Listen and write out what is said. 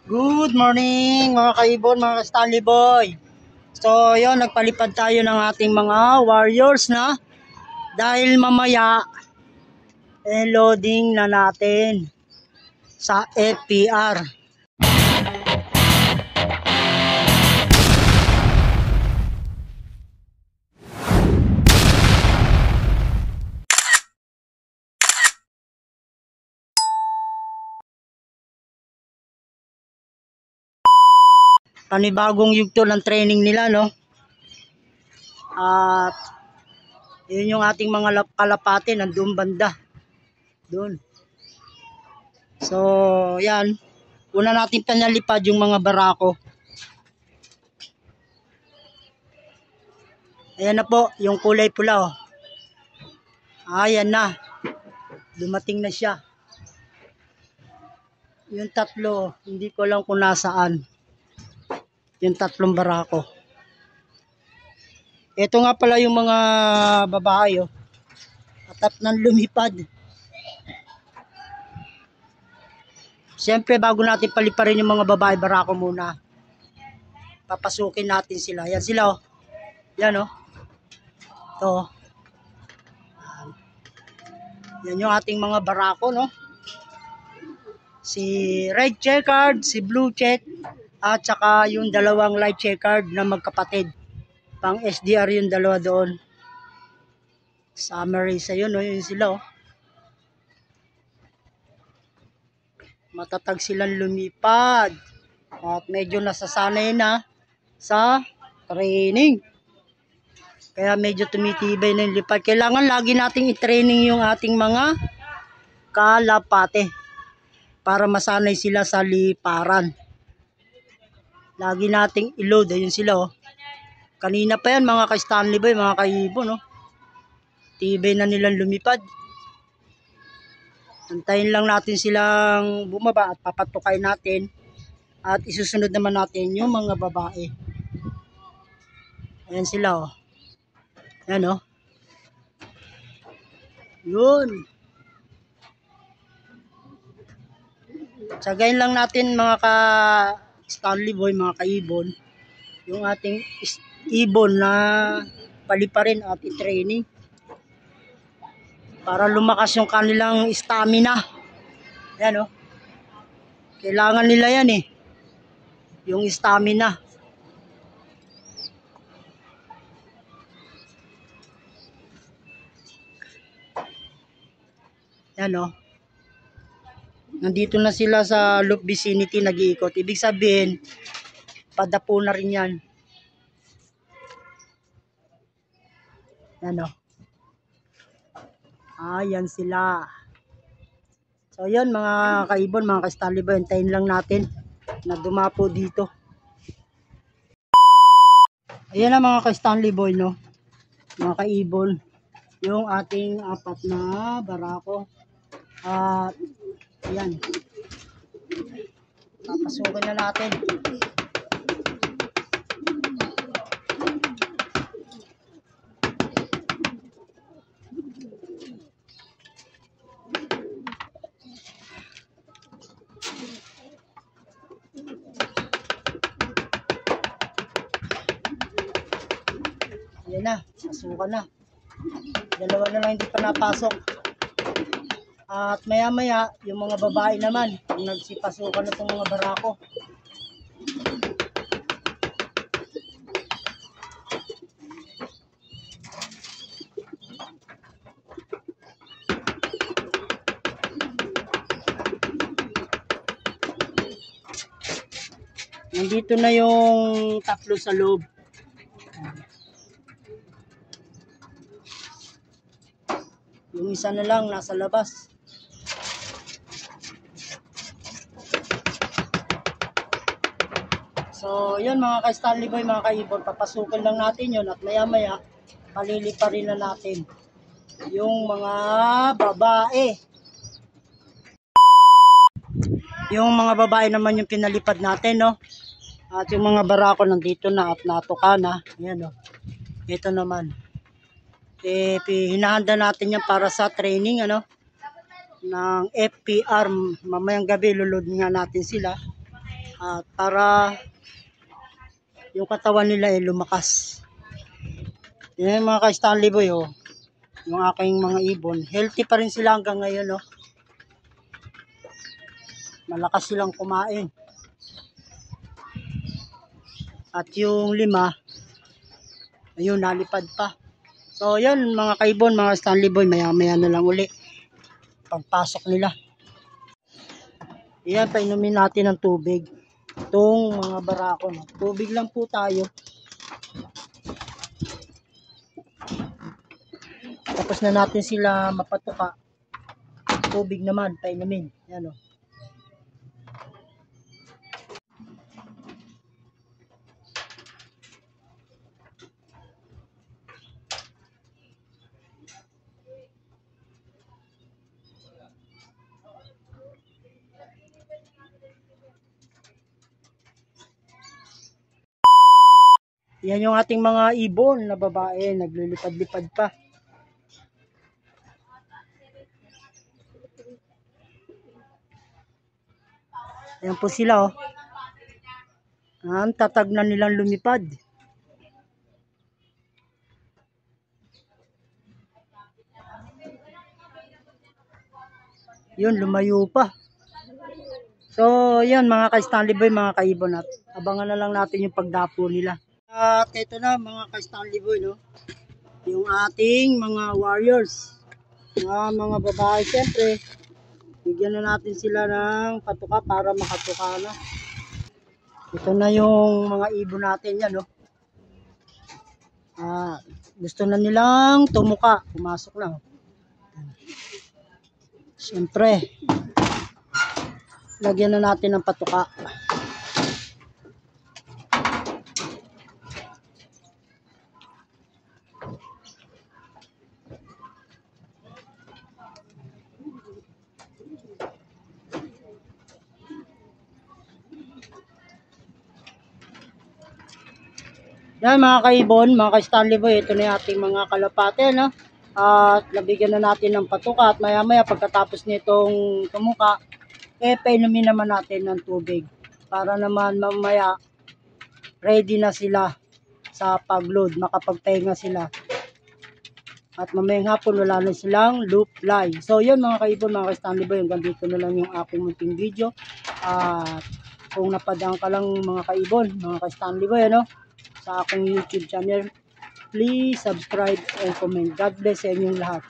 Good morning mga kaibon, mga Stanley Boy. So yon, nagpalipad tayo ng ating mga warriors na dahil mamaya loading na natin sa FPR. Panibagong yugto ng training nila, no? At yun yung ating mga kalapate nandun banda doon. So yan, una natin panalipad yung mga barako. Ayan na po yung kulay pula, oh. Ayan na, dumating na siya. Yung tatlo, hindi ko lang kung nasaan yung tatlong barako. Ito nga pala yung mga babae, oh. Atap ng lumipad. Siyempre bago natin paliparin yung mga babae barako muna, papasukin natin sila. Yan sila, oh. Yan, oh. Ito. Yan yung ating mga barako, no? Si red checkered, si blue check, at saka yung dalawang light checkered na magkapatid. Pang SDR yung dalawa doon. Summary sa yun, no? Yun sila, oh. Matatag silang lumipad. At medyo nasasanay na sa training. Kaya medyo tumitibay na yung lipad. Kailangan lagi nating i-training yung ating mga kalapate para masanay sila sa liparan. Lagi nating i-load. Ayun sila, oh. Kanina pa yan mga ka-Stanley Boy, mga kaibon, no? Tibay na nilang lumipad. Antayin lang natin silang bumaba at papatukay natin. At isusunod naman natin yung mga babae. Ayan sila, oh. Ayan, oh. Yun. Tsagayin lang natin mga ka-Stanley Boy, mga kaibon, yung ating ibon na paliparin at i-training para lumakas yung kanilang stamina. Ayan, oh. Kailangan nila yan, eh. Yung stamina. Ayan, oh. Nandito na sila sa loop vicinity, nag-iikot. Ibig sabihin, padapo na rin yan. Ayan, oh. Ayan sila. So yun mga kaibon, mga ka-Stanley Boy, hintayin lang natin na dumapo dito. Ayan na mga ka-Stanley Boy, no? Mga kaibon, yung ating apat na barako. At ayan, papasukin na natin. Ayan na, pasukan na. Dalawa na lang hindi pa napasok. At maya maya yung mga babae naman nagsipasukan na itong mga barako. Nandito na yung tatlo sa loob. Yung isa na lang nasa labas. So yun mga ka-Stanley Boy, mga kaibon, papasukin lang natin yun at maya maya paliliparin na natin yung mga babae. Yung mga babae naman yung pinalipad natin, no? At yung mga barako nandito na at natuka na. Ayan, no? Ito naman. Hinahanda natin yan para sa training, ano? Ng FPR. Mamayang gabi lulod nga natin sila. At para yung katawan nila ay lumakas. Yan mga ka-Stanley Boy, oh. Yung aking mga ibon. Healthy pa rin sila hanggang ngayon, oh. Malakas silang kumain. At yung 5, ayun, nalipad pa. So, yun mga kaibon, mga Stanley Boy, maya-maya na lang uli pagpasok nila. Yan, painumin natin ng tubig. Itong mga barako, no? Tubig lang po tayo. Tapos na natin sila mapatuka. Tubig naman, painumin. Yan, o. Yan yung ating mga ibon na babae, naglilipad-lipad pa. Yan po sila, oh. Ang tatag na nilang lumipad. Yun, lumayo pa. So, yan mga ka-Stanley Boy, mga kaibon, at abangan na lang natin yung pagdapo nila. At ito na mga ka-Stanley Boy, no? Yung ating mga warriors. Mga babae, siyempre, bigyan na natin sila ng patuka para makatuka na. Ito na yung mga ibon natin yan, no? Gusto na nilang tumuka, pumasok lang. Siyempre, lagyan na natin ng patuka. Yan mga kaibon, mga ka-Stanley Boy, ito na yung ating mga kalapate, no? At nabigyan na natin ng patuka at maya-maya pagkatapos nitong tumuka, painumin naman natin ng tubig para naman mamaya ready na sila sa pagload, makapagpahinga sila. At mamayang hapon wala na silang loop fly. So yun mga kaibon, mga ka-Stanley Boy, hanggang dito na lang yung aking munting video. At kung napadaan ka lang mga kaibon, mga ka-Stanley Boy, ano, sa aking YouTube channel, please subscribe and comment. God bless sa inyong lahat.